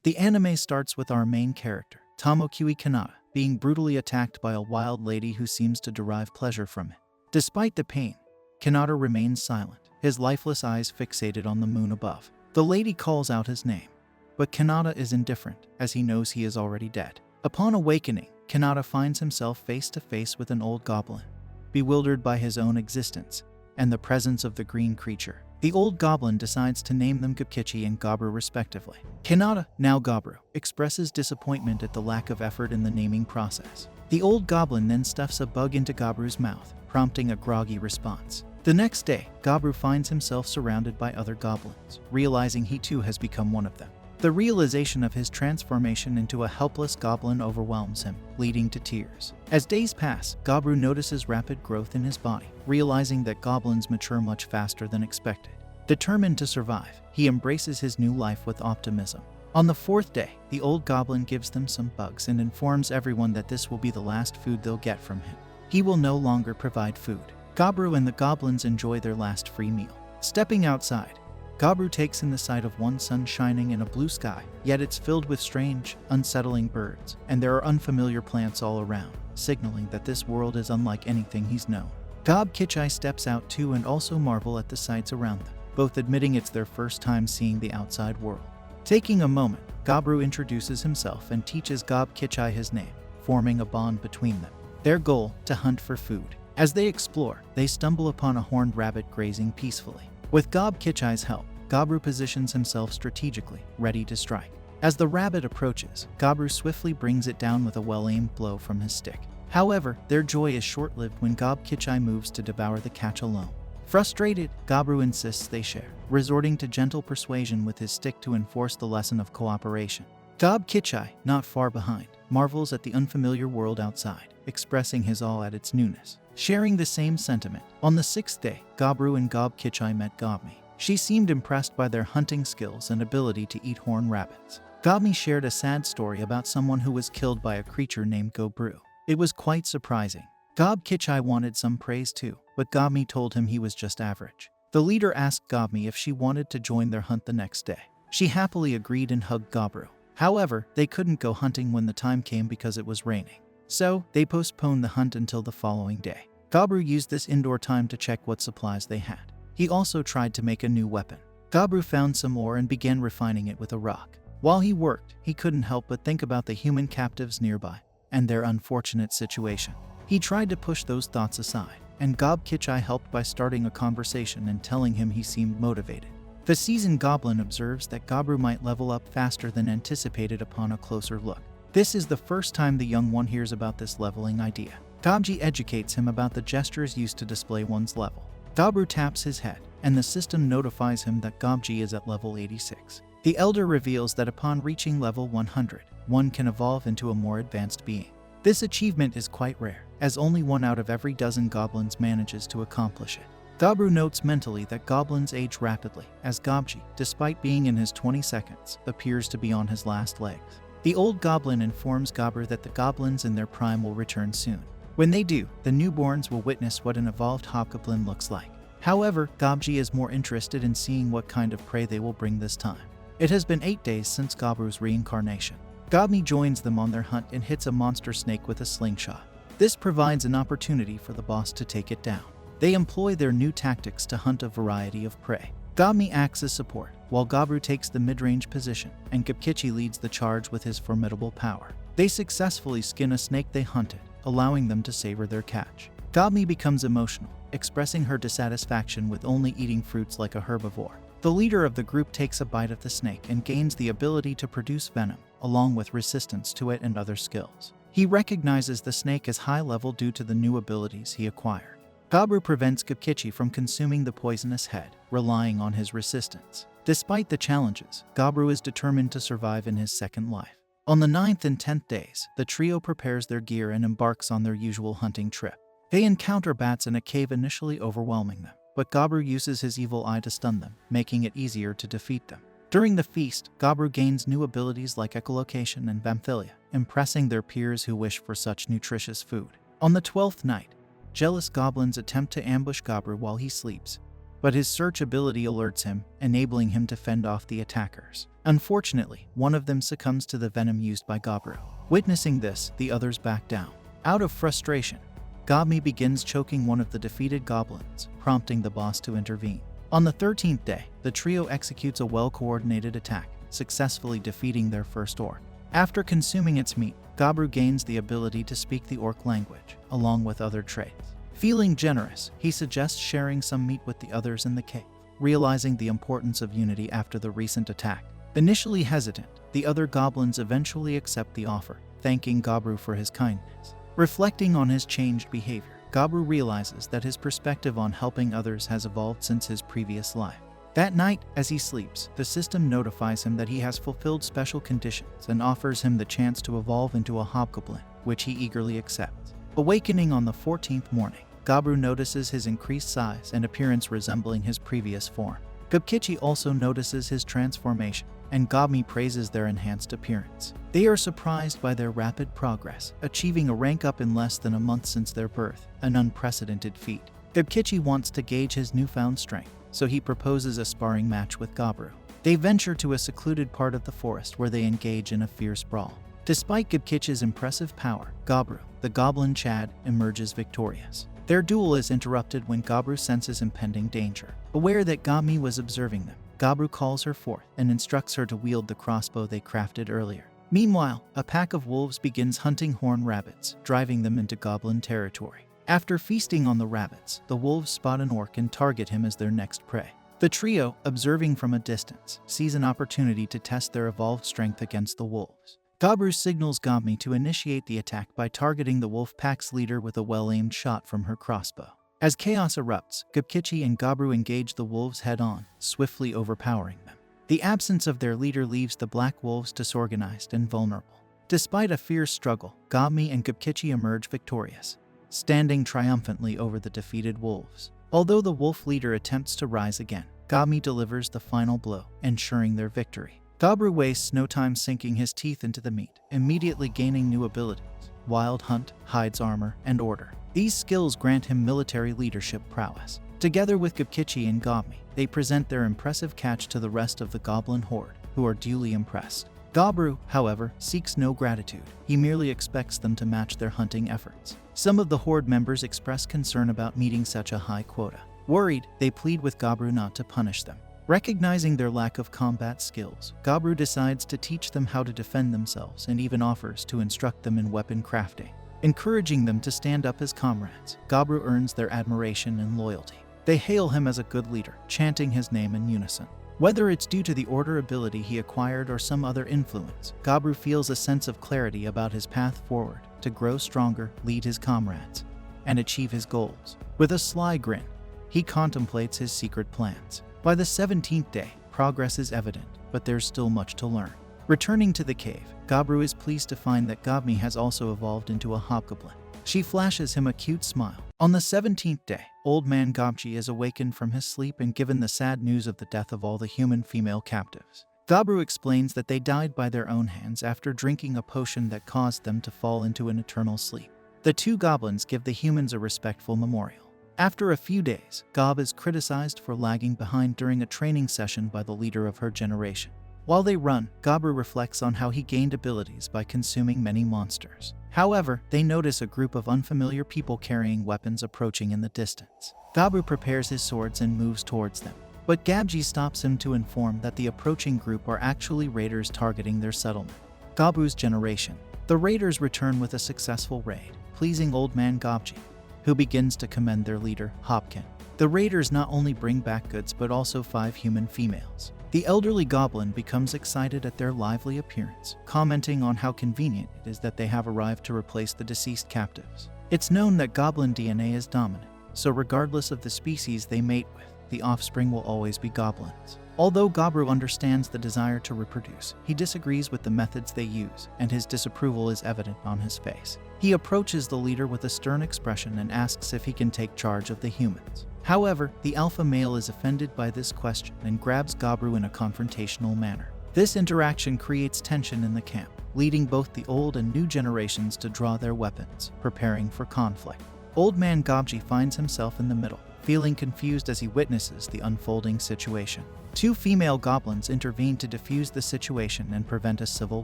The anime starts with our main character, Tomokui Kanata, being brutally attacked by a wild lady who seems to derive pleasure from it. Despite the pain, Kanata remains silent, his lifeless eyes fixated on the moon above. The lady calls out his name, but Kanata is indifferent, as he knows he is already dead. Upon awakening, Kanata finds himself face to face with an old goblin, bewildered by his own existence and the presence of the green creature. The old goblin decides to name them Gokichi and Goburou respectively. Kanata, now Goburou, expresses disappointment at the lack of effort in the naming process. The old goblin then stuffs a bug into Goburou's mouth, prompting a groggy response. The next day, Goburou finds himself surrounded by other goblins, realizing he too has become one of them. The realization of his transformation into a helpless goblin overwhelms him, leading to tears. As days pass, Goburou notices rapid growth in his body, realizing that goblins mature much faster than expected. Determined to survive, he embraces his new life with optimism. On the fourth day, the old goblin gives them some bugs and informs everyone that this will be the last food they'll get from him. He will no longer provide food. Goburou and the goblins enjoy their last free meal. Stepping outside, Goburou takes in the sight of one sun shining in a blue sky, yet it's filled with strange, unsettling birds, and there are unfamiliar plants all around, signaling that this world is unlike anything he's known. Gob-Kichai steps out too and also marvel at the sights around them, both admitting it's their first time seeing the outside world. Taking a moment, Goburou introduces himself and teaches Gob-Kichai his name, forming a bond between them. Their goal, to hunt for food. As they explore, they stumble upon a horned rabbit grazing peacefully. With Gob-Kichai's help, Goburou positions himself strategically, ready to strike. As the rabbit approaches, Goburou swiftly brings it down with a well-aimed blow from his stick. However, their joy is short-lived when Gob-Kichai moves to devour the catch alone. Frustrated, Goburou insists they share, resorting to gentle persuasion with his stick to enforce the lesson of cooperation. Gob-Kichai, not far behind, marvels at the unfamiliar world outside, expressing his awe at its newness. Sharing the same sentiment, on the sixth day, Goburou and Gob-Kichai met Gobmi. She seemed impressed by their hunting skills and ability to eat horned rabbits. Gobmi shared a sad story about someone who was killed by a creature named Goburou. It was quite surprising. Gob-Kichai wanted some praise too, but Gobmi told him he was just average. The leader asked Gobmi if she wanted to join their hunt the next day. She happily agreed and hugged Goburou. However, they couldn't go hunting when the time came because it was raining. So, they postponed the hunt until the following day. Goburou used this indoor time to check what supplies they had. He also tried to make a new weapon. Goburou found some ore and began refining it with a rock. While he worked, he couldn't help but think about the human captives nearby and their unfortunate situation. He tried to push those thoughts aside, and Gob-Kichai helped by starting a conversation and telling him he seemed motivated. The seasoned goblin observes that Goburou might level up faster than anticipated upon a closer look. This is the first time the young one hears about this leveling idea. Gobji educates him about the gestures used to display one's level. Goburou taps his head, and the system notifies him that Gobji is at level 86. The elder reveals that upon reaching level 100, one can evolve into a more advanced being. This achievement is quite rare, as only 1 out of every dozen goblins manages to accomplish it. Goburou notes mentally that goblins age rapidly, as Gobji, despite being in his 22nd, appears to be on his last legs. The old goblin informs Goburou that the goblins in their prime will return soon. When they do, the newborns will witness what an evolved hobgoblin looks like. However, Gobji is more interested in seeing what kind of prey they will bring this time. It has been 8 days since Goburou's reincarnation. Gobmi joins them on their hunt and hits a monster snake with a slingshot. This provides an opportunity for the boss to take it down. They employ their new tactics to hunt a variety of prey. Gobmi acts as support, while Goburou takes the mid-range position, and Gokichi leads the charge with his formidable power. They successfully skin a snake they hunted, allowing them to savor their catch. Gobmi becomes emotional, expressing her dissatisfaction with only eating fruits like a herbivore. The leader of the group takes a bite of the snake and gains the ability to produce venom, along with resistance to it and other skills. He recognizes the snake as high level due to the new abilities he acquired. Goburou prevents Gokichi from consuming the poisonous head, relying on his resistance. Despite the challenges, Goburou is determined to survive in his second life. On the 9th and 10th days, the trio prepares their gear and embarks on their usual hunting trip. They encounter bats in a cave, initially overwhelming them, but Goburou uses his evil eye to stun them, making it easier to defeat them. During the feast, Goburou gains new abilities like echolocation and vamphilia, impressing their peers who wish for such nutritious food. On the 12th night, jealous goblins attempt to ambush Goburou while he sleeps, but his search ability alerts him, enabling him to fend off the attackers. Unfortunately, one of them succumbs to the venom used by Goburou. Witnessing this, the others back down. Out of frustration, Goburou begins choking one of the defeated goblins, prompting the boss to intervene. On the 13th day, the trio executes a well-coordinated attack, successfully defeating their first orc. After consuming its meat, Goburou gains the ability to speak the orc language, along with other traits. Feeling generous, he suggests sharing some meat with the others in the cave, realizing the importance of unity after the recent attack. Initially hesitant, the other goblins eventually accept the offer, thanking Goburou for his kindness. Reflecting on his changed behavior, Goburou realizes that his perspective on helping others has evolved since his previous life. That night, as he sleeps, the system notifies him that he has fulfilled special conditions and offers him the chance to evolve into a hobgoblin, which he eagerly accepts. Awakening on the 14th morning, Goburou notices his increased size and appearance resembling his previous form. Gubkichi also notices his transformation, and Goburou praises their enhanced appearance. They are surprised by their rapid progress, achieving a rank up in less than a month since their birth, an unprecedented feat. Gubkichi wants to gauge his newfound strength, so he proposes a sparring match with Goburou. They venture to a secluded part of the forest where they engage in a fierce brawl. Despite Gubkichi's impressive power, Goburou, the goblin Chad, emerges victorious. Their duel is interrupted when Goburou senses impending danger. Aware that Goburou was observing them, Goburou calls her forth and instructs her to wield the crossbow they crafted earlier. Meanwhile, a pack of wolves begins hunting horned rabbits, driving them into goblin territory. After feasting on the rabbits, the wolves spot an orc and target him as their next prey. The trio, observing from a distance, sees an opportunity to test their evolved strength against the wolves. Goburou signals Goburou to initiate the attack by targeting the wolf pack's leader with a well-aimed shot from her crossbow. As chaos erupts, Gubkichi and Goburou engage the wolves head-on, swiftly overpowering them. The absence of their leader leaves the black wolves disorganized and vulnerable. Despite a fierce struggle, Goburou and Gubkichi emerge victorious, standing triumphantly over the defeated wolves. Although the wolf leader attempts to rise again, Goburou delivers the final blow, ensuring their victory. Goburou wastes no time sinking his teeth into the meat, immediately gaining new abilities: Wild Hunt, Hides Armor, and Order. These skills grant him military leadership prowess. Together with Gubkichi and Goburou, they present their impressive catch to the rest of the goblin horde, who are duly impressed. Goburou, however, seeks no gratitude. He merely expects them to match their hunting efforts. Some of the horde members express concern about meeting such a high quota. Worried, they plead with Goburou not to punish them. Recognizing their lack of combat skills, Goburou decides to teach them how to defend themselves and even offers to instruct them in weapon crafting. Encouraging them to stand up as comrades, Goburou earns their admiration and loyalty. They hail him as a good leader, chanting his name in unison. Whether it's due to the order ability he acquired or some other influence, Goburou feels a sense of clarity about his path forward to grow stronger, lead his comrades, and achieve his goals. With a sly grin, he contemplates his secret plans. By the 17th day, progress is evident, but there's still much to learn. Returning to the cave, Goburou is pleased to find that Goburou has also evolved into a hobgoblin. She flashes him a cute smile. On the 17th day, Old Man Goburou is awakened from his sleep and given the sad news of the death of all the human female captives. Goburou explains that they died by their own hands after drinking a potion that caused them to fall into an eternal sleep. The two goblins give the humans a respectful memorial. After a few days, Gob is criticized for lagging behind during a training session by the leader of her generation. While they run, Goburou reflects on how he gained abilities by consuming many monsters. However, they notice a group of unfamiliar people carrying weapons approaching in the distance. Goburou prepares his swords and moves towards them, but Gabji stops him to inform that the approaching group are actually raiders targeting their settlement. Goburou's generation. The raiders return with a successful raid, pleasing Old Man Gabji, who begins to commend their leader, Hopkin. The raiders not only bring back goods but also 5 human females. The elderly goblin becomes excited at their lively appearance, commenting on how convenient it is that they have arrived to replace the deceased captives. It's known that goblin DNA is dominant, so regardless of the species they mate with, the offspring will always be goblins. Although Goburou understands the desire to reproduce, he disagrees with the methods they use, and his disapproval is evident on his face. He approaches the leader with a stern expression and asks if he can take charge of the humans. However, the alpha male is offended by this question and grabs Goburou in a confrontational manner. This interaction creates tension in the camp, leading both the old and new generations to draw their weapons, preparing for conflict. Old Man Gabji finds himself in the middle, feeling confused as he witnesses the unfolding situation. Two female goblins intervene to defuse the situation and prevent a civil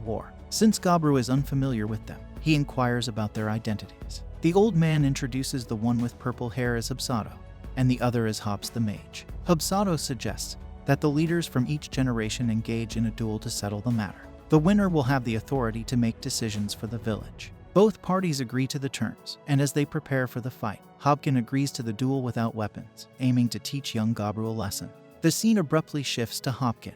war. Since Goburou is unfamiliar with them, he inquires about their identities. The old man introduces the one with purple hair as Hubsato, and the other as Hobbs the Mage. Hubsato suggests that the leaders from each generation engage in a duel to settle the matter. The winner will have the authority to make decisions for the village. Both parties agree to the terms, and as they prepare for the fight, Hobkin agrees to the duel without weapons, aiming to teach young Goburou a lesson. The scene abruptly shifts to Hobkin,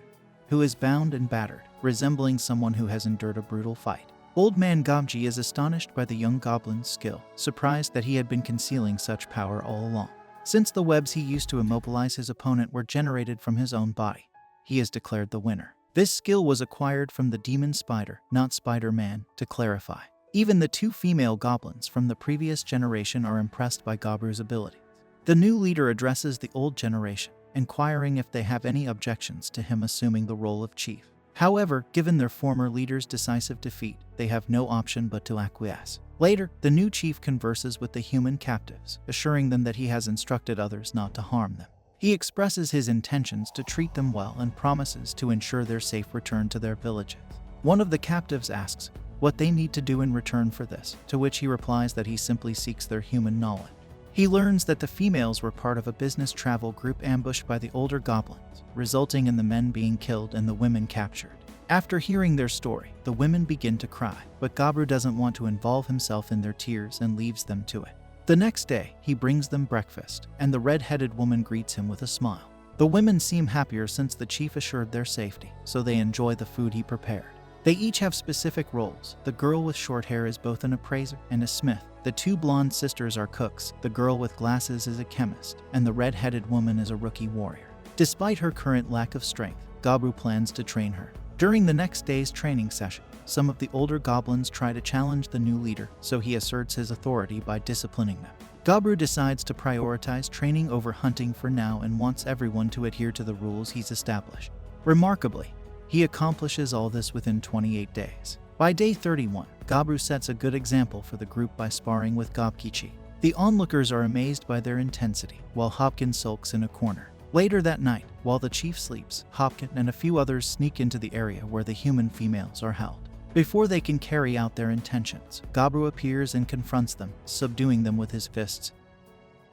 who is bound and battered, resembling someone who has endured a brutal fight. Old Man Gobji is astonished by the young goblin's skill, surprised that he had been concealing such power all along. Since the webs he used to immobilize his opponent were generated from his own body, he is declared the winner. This skill was acquired from the demon spider, not Spider-Man, to clarify. Even the two female goblins from the previous generation are impressed by Goburou's abilities. The new leader addresses the old generation, inquiring if they have any objections to him assuming the role of chief. However, given their former leader's decisive defeat, they have no option but to acquiesce. Later, the new chief converses with the human captives, assuring them that he has instructed others not to harm them. He expresses his intentions to treat them well and promises to ensure their safe return to their villages. One of the captives asks what they need to do in return for this, to which he replies that he simply seeks their human knowledge. He learns that the females were part of a business travel group ambushed by the older goblins, resulting in the men being killed and the women captured. After hearing their story, the women begin to cry, but Goburou doesn't want to involve himself in their tears and leaves them to it. The next day, he brings them breakfast, and the red-headed woman greets him with a smile. The women seem happier since the chief assured their safety, so they enjoy the food he prepared. They each have specific roles. The girl with short hair is both an appraiser and a smith. The two blonde sisters are cooks. The girl with glasses is a chemist, and the red-headed woman is a rookie warrior. Despite her current lack of strength, Goburou plans to train her. During the next day's training session, some of the older goblins try to challenge the new leader, so he asserts his authority by disciplining them. Goburou decides to prioritize training over hunting for now and wants everyone to adhere to the rules he's established. Remarkably, he accomplishes all this within 28 days. By day 31, Goburou sets a good example for the group by sparring with Gobkichi. The onlookers are amazed by their intensity, while Hopkin sulks in a corner. Later that night, while the chief sleeps, Hopkin and a few others sneak into the area where the human females are held. Before they can carry out their intentions, Goburou appears and confronts them, subduing them with his fists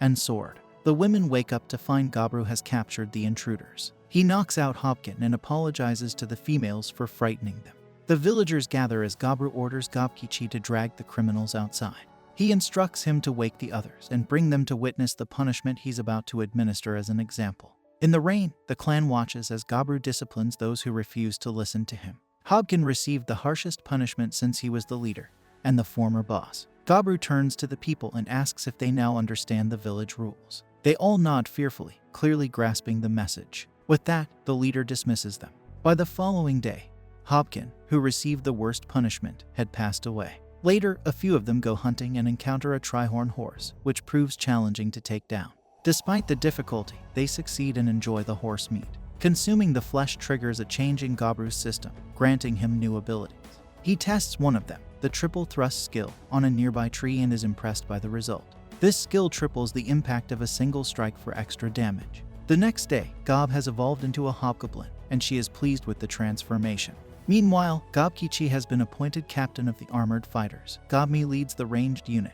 and sword. The women wake up to find Goburou has captured the intruders. He knocks out Hopkin and apologizes to the females for frightening them. The villagers gather as Goburou orders Gobkichi to drag the criminals outside. He instructs him to wake the others and bring them to witness the punishment he's about to administer as an example. In the rain, the clan watches as Goburou disciplines those who refuse to listen to him. Hopkin received the harshest punishment since he was the leader and the former boss. Goburou turns to the people and asks if they now understand the village rules. They all nod fearfully, clearly grasping the message. With that, the leader dismisses them. By the following day, Hopkin, who received the worst punishment, had passed away. Later, a few of them go hunting and encounter a trihorn horse, which proves challenging to take down. Despite the difficulty, they succeed and enjoy the horse meat. Consuming the flesh triggers a change in Goburou's system, granting him new abilities. He tests one of them, the triple thrust skill, on a nearby tree and is impressed by the result. This skill triples the impact of a single strike for extra damage. The next day, Gob has evolved into a hobgoblin, and she is pleased with the transformation. Meanwhile, Gobkichi has been appointed captain of the armored fighters. Gobmi leads the ranged unit,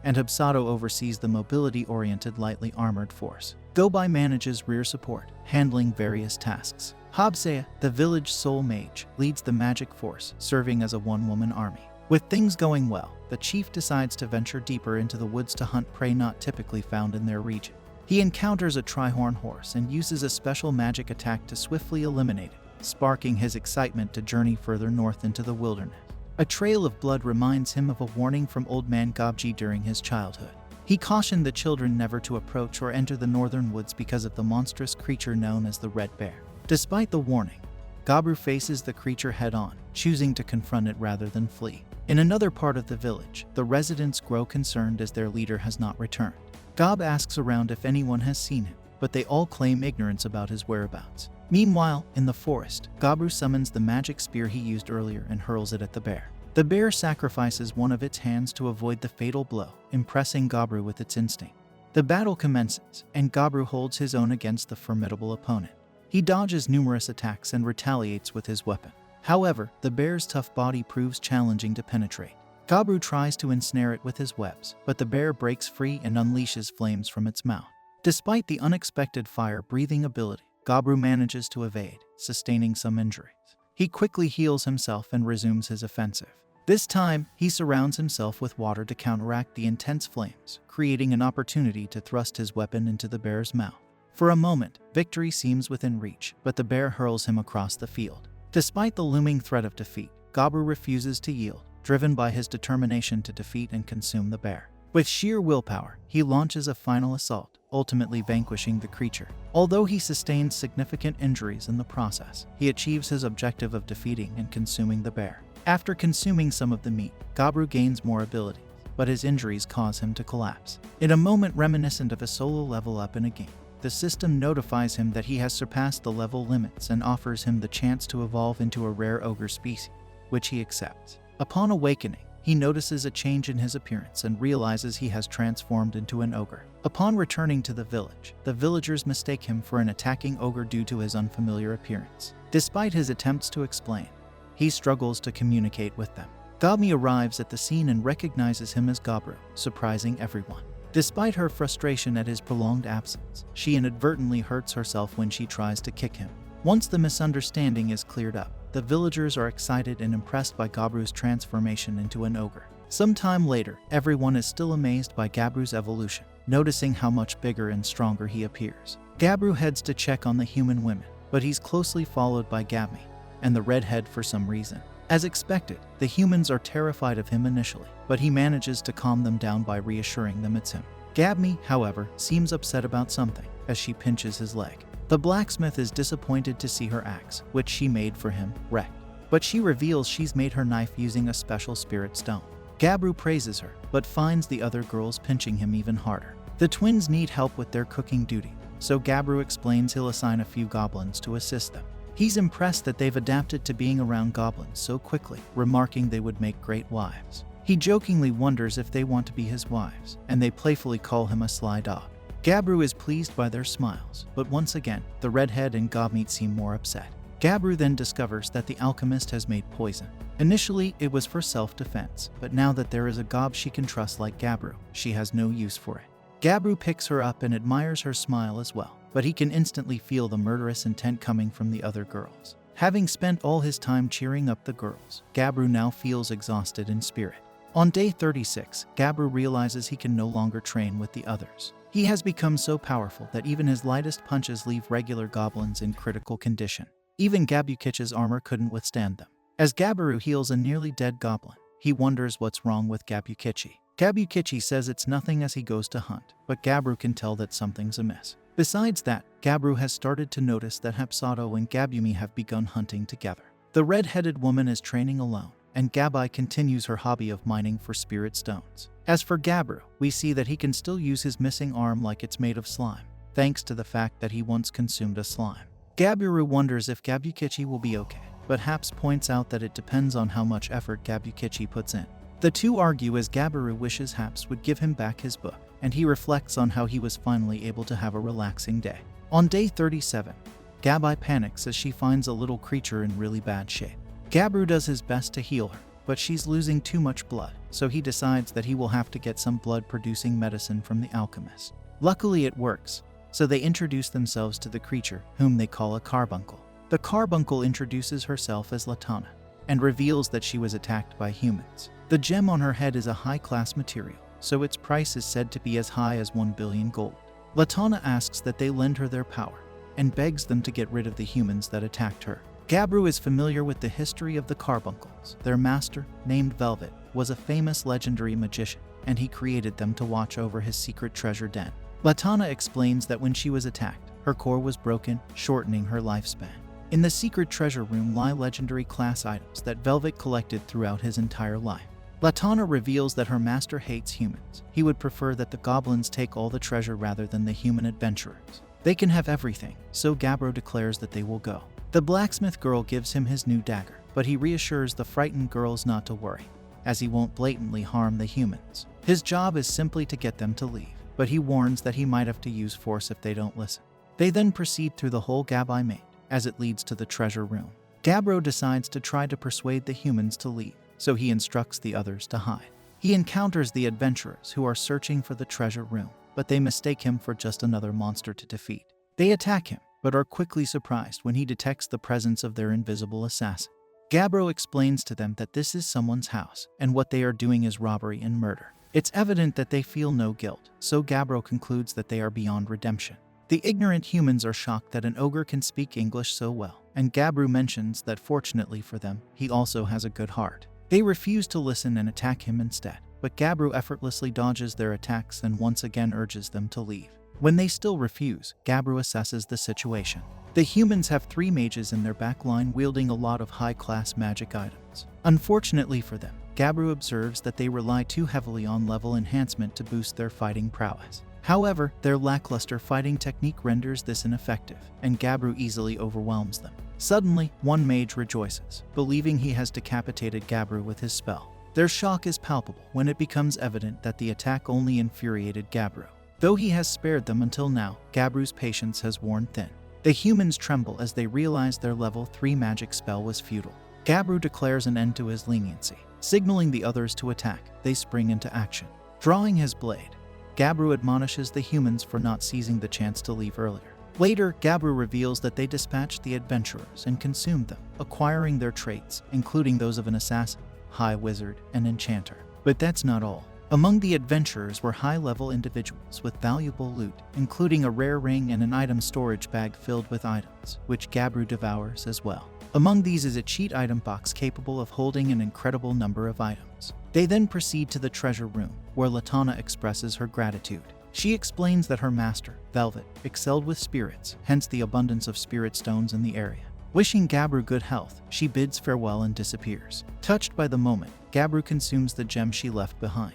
and Hubsato oversees the mobility-oriented lightly armored force. Gobai manages rear support, handling various tasks. Hobsea, the village soul mage, leads the magic force, serving as a one-woman army. With things going well, the chief decides to venture deeper into the woods to hunt prey not typically found in their region. He encounters a trihorn horse and uses a special magic attack to swiftly eliminate it, sparking his excitement to journey further north into the wilderness. A trail of blood reminds him of a warning from Old Man Gobji during his childhood. He cautioned the children never to approach or enter the northern woods because of the monstrous creature known as the Red Bear. Despite the warning, Goburou faces the creature head-on, choosing to confront it rather than flee. In another part of the village, the residents grow concerned as their leader has not returned. Gob asks around if anyone has seen him, but they all claim ignorance about his whereabouts. Meanwhile, in the forest, Goburou summons the magic spear he used earlier and hurls it at the bear. The bear sacrifices one of its hands to avoid the fatal blow, impressing Goburou with its instinct. The battle commences, and Goburou holds his own against the formidable opponent. He dodges numerous attacks and retaliates with his weapon. However, the bear's tough body proves challenging to penetrate. Goburou tries to ensnare it with his webs, but the bear breaks free and unleashes flames from its mouth. Despite the unexpected fire-breathing ability, Goburou manages to evade, sustaining some injuries. He quickly heals himself and resumes his offensive. This time, he surrounds himself with water to counteract the intense flames, creating an opportunity to thrust his weapon into the bear's mouth. For a moment, victory seems within reach, but the bear hurls him across the field. Despite the looming threat of defeat, Goburou refuses to yield, driven by his determination to defeat and consume the bear. With sheer willpower, he launches a final assault, ultimately vanquishing the creature. Although he sustains significant injuries in the process, he achieves his objective of defeating and consuming the bear. After consuming some of the meat, Goburou gains more abilities, but his injuries cause him to collapse. In a moment reminiscent of a solo level up in a game, the system notifies him that he has surpassed the level limits and offers him the chance to evolve into a rare ogre species, which he accepts. Upon awakening, he notices a change in his appearance and realizes he has transformed into an ogre. Upon returning to the village, the villagers mistake him for an attacking ogre due to his unfamiliar appearance. Despite his attempts to explain, he struggles to communicate with them. Goblin arrives at the scene and recognizes him as Goburou, surprising everyone. Despite her frustration at his prolonged absence, she inadvertently hurts herself when she tries to kick him. Once the misunderstanding is cleared up, the villagers are excited and impressed by Goburou's transformation into an ogre. Some time later, everyone is still amazed by Goburou's evolution, noticing how much bigger and stronger he appears. Goburou heads to check on the human women, but he's closely followed by Goblin and the redhead for some reason. As expected, the humans are terrified of him initially, but he manages to calm them down by reassuring them it's him. Goblin, however, seems upset about something as she pinches his leg. The blacksmith is disappointed to see her axe, which she made for him, wrecked. But she reveals she's made her knife using a special spirit stone. Goburou praises her, but finds the other girls pinching him even harder. The twins need help with their cooking duty, so Goburou explains he'll assign a few goblins to assist them. He's impressed that they've adapted to being around goblins so quickly, remarking they would make great wives. He jokingly wonders if they want to be his wives, and they playfully call him a sly dog. Goburou is pleased by their smiles, but once again, the redhead and Goblin seem more upset. Goburou then discovers that the alchemist has made poison. Initially, it was for self-defense, but now that there is a gob she can trust like Goburou, she has no use for it. Goburou picks her up and admires her smile as well, but he can instantly feel the murderous intent coming from the other girls. Having spent all his time cheering up the girls, Goburou now feels exhausted in spirit. On day 36, Goburou realizes he can no longer train with the others. He has become so powerful that even his lightest punches leave regular goblins in critical condition. Even Gabukichi's armor couldn't withstand them. As Goburou heals a nearly dead goblin, he wonders what's wrong with Gabukichi. Gabukichi says it's nothing as he goes to hunt, but Goburou can tell that something's amiss. Besides that, Goburou has started to notice that Hapsato and Gabumi have begun hunting together. The red-headed woman is training alone, and Gabai continues her hobby of mining for spirit stones. As for Goburou, we see that he can still use his missing arm like it's made of slime, thanks to the fact that he once consumed a slime. Goburou wonders if Gabukichi will be okay, but Haps points out that it depends on how much effort Gabukichi puts in. The two argue as Goburou wishes Haps would give him back his book, and he reflects on how he was finally able to have a relaxing day. On day 37, Gabai panics as she finds a little creature in really bad shape. Goburou does his best to heal her, but she's losing too much blood, so he decides that he will have to get some blood-producing medicine from the alchemist. Luckily it works, so they introduce themselves to the creature, whom they call a carbuncle. The carbuncle introduces herself as Latana, and reveals that she was attacked by humans. The gem on her head is a high-class material, so its price is said to be as high as 1 billion gold. Latana asks that they lend her their power, and begs them to get rid of the humans that attacked her. Goburou is familiar with the history of the carbuncles. Their master, named Velvet, was a famous legendary magician, and he created them to watch over his secret treasure den. Latana explains that when she was attacked, her core was broken, shortening her lifespan. In the secret treasure room lie legendary class items that Velvet collected throughout his entire life. Latana reveals that her master hates humans. He would prefer that the goblins take all the treasure rather than the human adventurers. They can have everything, so Goburou declares that they will go. The blacksmith girl gives him his new dagger, but he reassures the frightened girls not to worry, as he won't blatantly harm the humans. His job is simply to get them to leave. but he warns that he might have to use force if they don't listen. They then proceed through the hole Gabai made, as it leads to the treasure room. Goburou decides to try to persuade the humans to leave, so he instructs the others to hide. He encounters the adventurers who are searching for the treasure room, but they mistake him for just another monster to defeat. They attack him, but are quickly surprised when he detects the presence of their invisible assassin. Goburou explains to them that this is someone's house, and what they are doing is robbery and murder. It's evident that they feel no guilt, so Goburou concludes that they are beyond redemption. The ignorant humans are shocked that an ogre can speak English so well, and Goburou mentions that fortunately for them, he also has a good heart. They refuse to listen and attack him instead, but Goburou effortlessly dodges their attacks and once again urges them to leave. When they still refuse, Goburou assesses the situation. The humans have 3 mages in their backline wielding a lot of high-class magic items. Unfortunately for them, Goburou observes that they rely too heavily on level enhancement to boost their fighting prowess. However, their lackluster fighting technique renders this ineffective, and Goburou easily overwhelms them. Suddenly, one mage rejoices, believing he has decapitated Goburou with his spell. Their shock is palpable when it becomes evident that the attack only infuriated Goburou. Though he has spared them until now, Goburou's patience has worn thin. The humans tremble as they realize their level 3 magic spell was futile. Goburou declares an end to his leniency. Signaling the others to attack, they spring into action. Drawing his blade, Goburou admonishes the humans for not seizing the chance to leave earlier. Later, Goburou reveals that they dispatched the adventurers and consumed them, acquiring their traits, including those of an assassin, high wizard, and enchanter. But that's not all. Among the adventurers were high-level individuals with valuable loot, including a rare ring and an item storage bag filled with items, which Goburou devours as well. Among these is a cheat item box capable of holding an incredible number of items. They then proceed to the treasure room, where Latana expresses her gratitude. She explains that her master, Velvet, excelled with spirits, hence the abundance of spirit stones in the area. Wishing Goburou good health, she bids farewell and disappears. Touched by the moment, Goburou consumes the gem she left behind.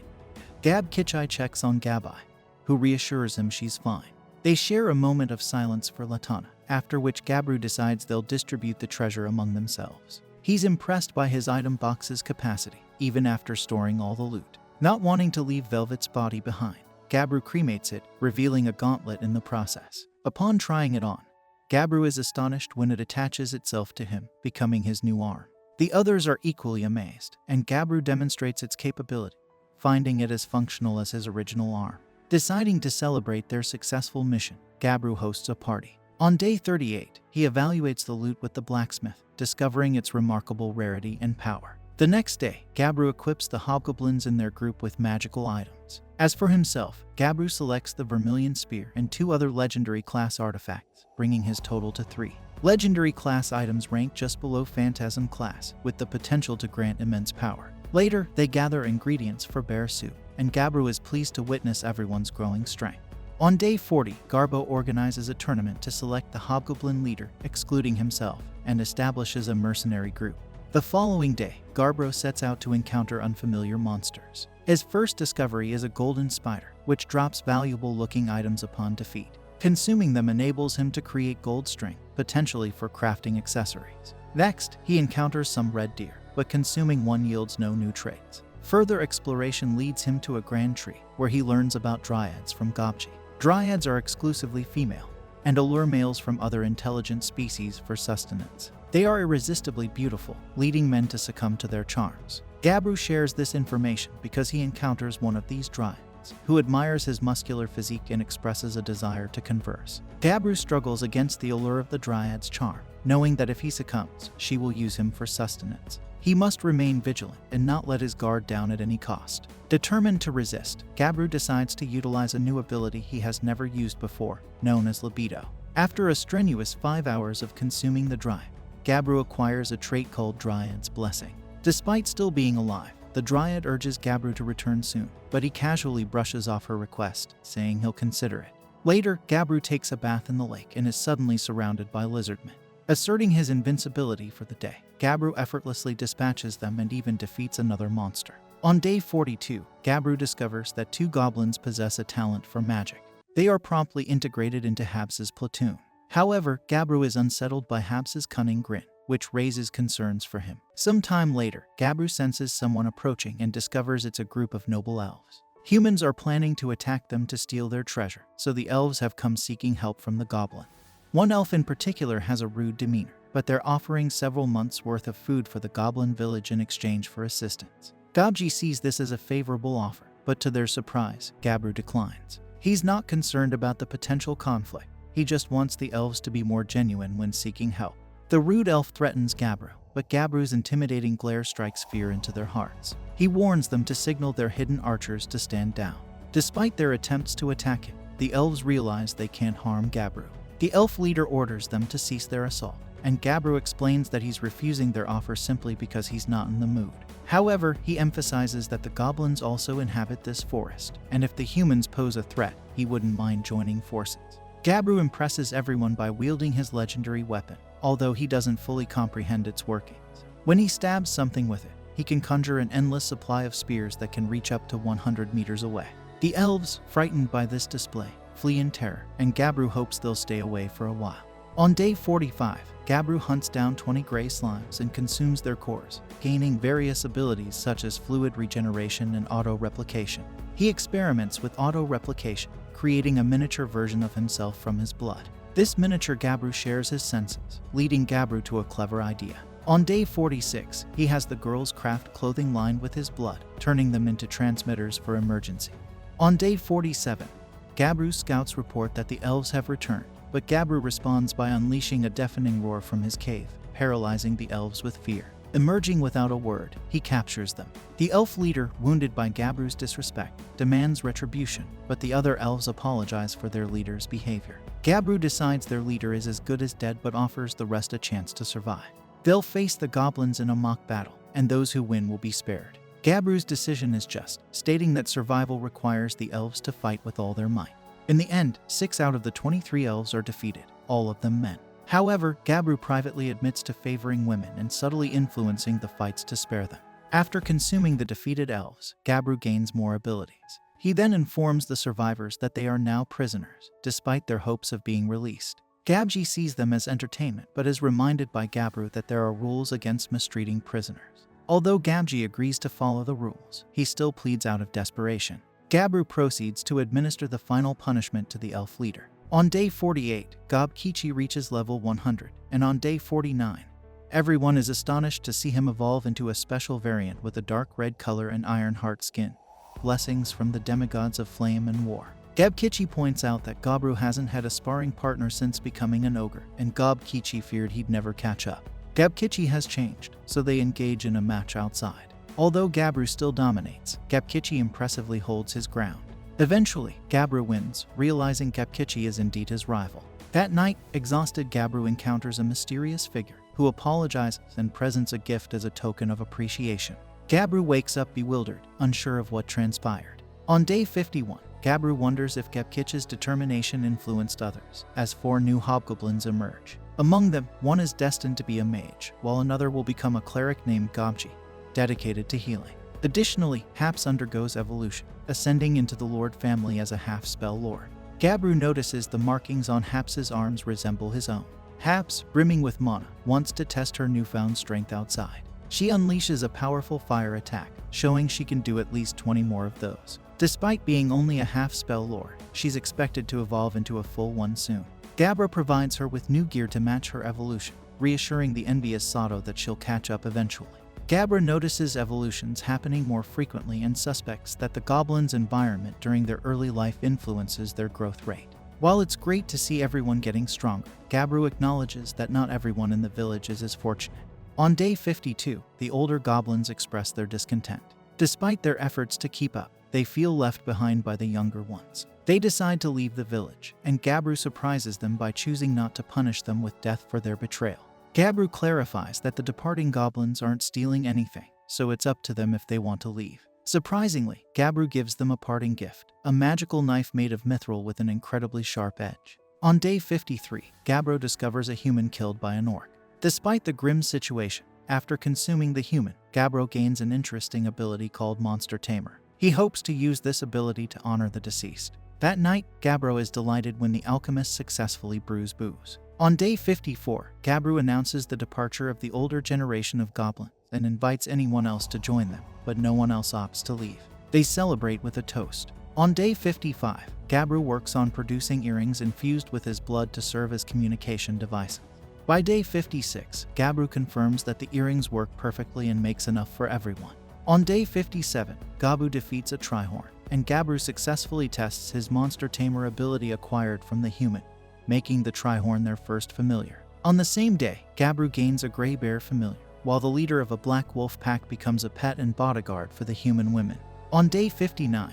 Gab Kichai checks on Gabai, who reassures him she's fine. They share a moment of silence for Latana, after which Goburou decides they'll distribute the treasure among themselves. He's impressed by his item box's capacity, even after storing all the loot. Not wanting to leave Velvet's body behind, Goburou cremates it, revealing a gauntlet in the process. Upon trying it on, Goburou is astonished when it attaches itself to him, becoming his new arm. The others are equally amazed, and Goburou demonstrates its capability, finding it as functional as his original arm. Deciding to celebrate their successful mission, Goburou hosts a party. On day 38, he evaluates the loot with the blacksmith, discovering its remarkable rarity and power. The next day, Goburou equips the hobgoblins in their group with magical items. As for himself, Goburou selects the Vermilion Spear and 2 other legendary class artifacts, bringing his total to 3. Legendary class items rank just below Phantasm class, with the potential to grant immense power. Later, they gather ingredients for bear soup, and Goburou is pleased to witness everyone's growing strength. On day 40, Garbo organizes a tournament to select the hobgoblin leader, excluding himself, and establishes a mercenary group. The following day, Goburou sets out to encounter unfamiliar monsters. His first discovery is a golden spider, which drops valuable-looking items upon defeat. Consuming them enables him to create gold string, potentially for crafting accessories. Next, he encounters some red deer, but consuming one yields no new traits. Further exploration leads him to a grand tree, where he learns about dryads from Gobji. Dryads are exclusively female, and allure males from other intelligent species for sustenance. They are irresistibly beautiful, leading men to succumb to their charms. Goburou shares this information because he encounters one of these dryads, who admires his muscular physique and expresses a desire to converse. Goburou struggles against the allure of the dryad's charm, knowing that if he succumbs, she will use him for sustenance. He must remain vigilant and not let his guard down at any cost. Determined to resist, Goburou decides to utilize a new ability he has never used before, known as libido. After a strenuous 5 hours of consuming the dryad, Goburou acquires a trait called Dryad's Blessing. Despite still being alive, the dryad urges Goburou to return soon, but he casually brushes off her request, saying he'll consider it. Later, Goburou takes a bath in the lake and is suddenly surrounded by lizardmen. Asserting his invincibility for the day, Goburou effortlessly dispatches them and even defeats another monster. On day 42, Goburou discovers that 2 goblins possess a talent for magic. They are promptly integrated into Habs's platoon. However, Goburou is unsettled by Habs's cunning grin, which raises concerns for him. Some time later, Goburou senses someone approaching and discovers it's a group of noble elves. Humans are planning to attack them to steal their treasure, so the elves have come seeking help from the goblin. One elf in particular has a rude demeanor, but they're offering several months' worth of food for the goblin village in exchange for assistance. Goburou sees this as a favorable offer, but to their surprise, Goburou declines. He's not concerned about the potential conflict, he just wants the elves to be more genuine when seeking help. The rude elf threatens Goburou, but Goburou's intimidating glare strikes fear into their hearts. He warns them to signal their hidden archers to stand down. Despite their attempts to attack him, the elves realize they can't harm Goburou. The elf leader orders them to cease their assault, and Goburou explains that he's refusing their offer simply because he's not in the mood. However, he emphasizes that the goblins also inhabit this forest, and if the humans pose a threat, he wouldn't mind joining forces. Goburou impresses everyone by wielding his legendary weapon, although he doesn't fully comprehend its workings. When he stabs something with it, he can conjure an endless supply of spears that can reach up to 100 meters away. The elves, frightened by this display, flee in terror, and Goburou hopes they'll stay away for a while. On day 45, Goburou hunts down 20 gray slimes and consumes their cores, gaining various abilities such as fluid regeneration and auto-replication. He experiments with auto-replication, creating a miniature version of himself from his blood. This miniature Goburou shares his senses, leading Goburou to a clever idea. On day 46, he has the girls craft clothing lined with his blood, turning them into transmitters for emergency. On day 47, Goburou's scouts report that the elves have returned, but Goburou responds by unleashing a deafening roar from his cave, paralyzing the elves with fear. Emerging without a word, he captures them. The elf leader, wounded by Goburou's disrespect, demands retribution, but the other elves apologize for their leader's behavior. Goburou decides their leader is as good as dead but offers the rest a chance to survive. They'll face the goblins in a mock battle, and those who win will be spared. Goburou's decision is just, stating that survival requires the elves to fight with all their might. In the end, 6 out of the 23 elves are defeated, all of them men. However, Goburou privately admits to favoring women and subtly influencing the fights to spare them. After consuming the defeated elves, Goburou gains more abilities. He then informs the survivors that they are now prisoners, despite their hopes of being released. Goburou sees them as entertainment, but is reminded by Goburou that there are rules against mistreating prisoners. Although Goburou agrees to follow the rules, he still pleads out of desperation. Goburou proceeds to administer the final punishment to the elf leader. On day 48, Goburou reaches level 100, and on day 49, everyone is astonished to see him evolve into a special variant with a dark red color and iron heart skin. Blessings from the demigods of flame and war. Goburou points out that Goburou hasn't had a sparring partner since becoming an ogre, and Goburou feared he'd never catch up. Goburou has changed, so they engage in a match outside. Although Goburou still dominates, Goburou impressively holds his ground. Eventually, Goburou wins, realizing Goburou is indeed his rival. That night, exhausted Goburou encounters a mysterious figure, who apologizes and presents a gift as a token of appreciation. Goburou wakes up bewildered, unsure of what transpired. On day 51, Goburou wonders if Goburou's determination influenced others, as 4 new hobgoblins emerge. Among them, one is destined to be a mage, while another will become a cleric named Goburou, dedicated to healing. Additionally, Haps undergoes evolution, ascending into the Lord family as a half-spell lord. Goburou notices the markings on Haps's arms resemble his own. Haps, brimming with mana, wants to test her newfound strength outside. She unleashes a powerful fire attack, showing she can do at least 20 more of those. Despite being only a half-spell lord, she's expected to evolve into a full one soon. Goburou provides her with new gear to match her evolution, reassuring the envious Sato that she'll catch up eventually. Goburou notices evolutions happening more frequently and suspects that the goblins' environment during their early life influences their growth rate. While it's great to see everyone getting stronger, Goburou acknowledges that not everyone in the village is as fortunate. On day 52, the older goblins express their discontent. Despite their efforts to keep up, they feel left behind by the younger ones. They decide to leave the village, and Goburou surprises them by choosing not to punish them with death for their betrayal. Goburou clarifies that the departing goblins aren't stealing anything, so it's up to them if they want to leave. Surprisingly, Goburou gives them a parting gift, a magical knife made of mithril with an incredibly sharp edge. On day 53, Goburou discovers a human killed by an orc. Despite the grim situation, after consuming the human, Goburou gains an interesting ability called Monster Tamer. He hopes to use this ability to honor the deceased. That night, Goburou is delighted when the alchemist successfully brews booze. On day 54, Goburou announces the departure of the older generation of goblins and invites anyone else to join them, but no one else opts to leave. They celebrate with a toast. On day 55, Goburou works on producing earrings infused with his blood to serve as communication devices. By day 56, Goburou confirms that the earrings work perfectly and makes enough for everyone. On day 57, Goburou defeats a Trihorn, and Goburou successfully tests his monster tamer ability acquired from the human, making the Trihorn their first familiar. On the same day, Goburou gains a gray bear familiar, while the leader of a black wolf pack becomes a pet and bodyguard for the human women. On day 59,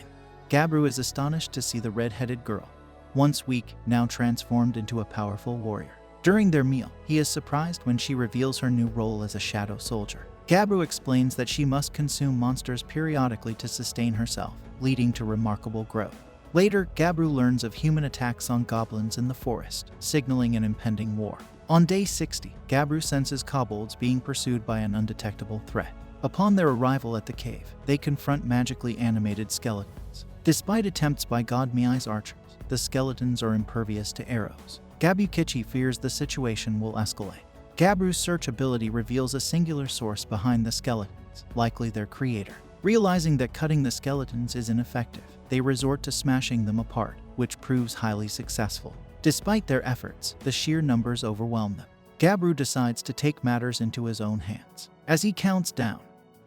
Goburou is astonished to see the red-headed girl, once weak, now transformed into a powerful warrior. During their meal, he is surprised when she reveals her new role as a shadow soldier. Goburou explains that she must consume monsters periodically to sustain herself, leading to remarkable growth. Later, Goburou learns of human attacks on goblins in the forest, signaling an impending war. On day 60, Goburou senses kobolds being pursued by an undetectable threat. Upon their arrival at the cave, they confront magically animated skeletons. Despite attempts by God Miai's archers, the skeletons are impervious to arrows. Gobukichi fears the situation will escalate. Goburou's search ability reveals a singular source behind the skeletons, likely their creator. Realizing that cutting the skeletons is ineffective, they resort to smashing them apart, which proves highly successful. Despite their efforts, the sheer numbers overwhelm them. Goburou decides to take matters into his own hands. As he counts down,